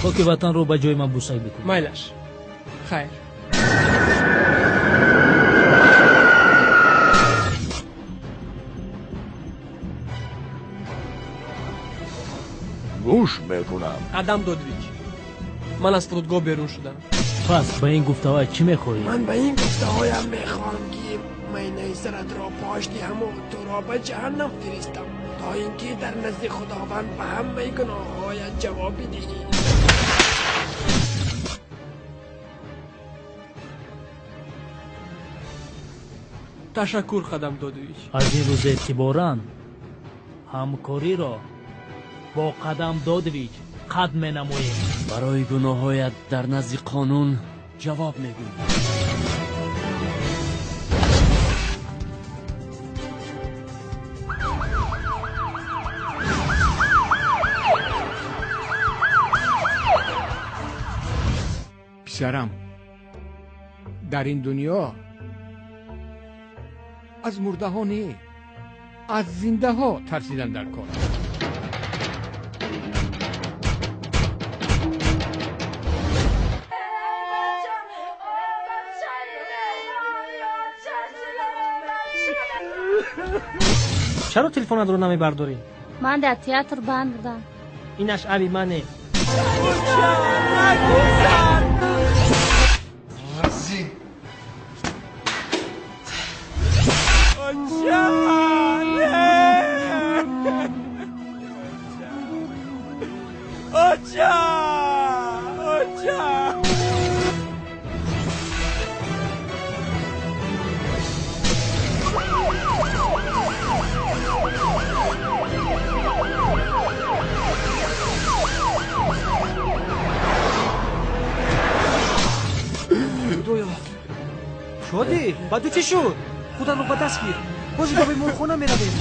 خاک وطن رو به جای من بوسایی بکن. مایلش خیر. گوش میکنم. آدم دودویچ، من از فرودگاه بیرون شدم. پس به این گفته‌های چی میخوری؟ من به این گفته‌هایم میخوام که مینه سرت را پاشتی همو تو را به جهنم فرستم تا اینکه در نزد خداوند به همه گناه‌هایت جواب بدهی. تشکر خدم دودویچ. از این روز اعتباران همکاری را با قدم دادویچ قد می نماییم. برای گناهایت در نزد قانون جواب میگویی. پسرم، در این دنیا از مرده ها نه، از زنده ها ترسیدن در کار. چرا تلفن رو نمی برداری؟ من در تئاتر بند بودم. اینش ابی منه. شادی؟ با تو چی شد؟ خدا رو با دست گیر. بازی با به مرخونه می رویم.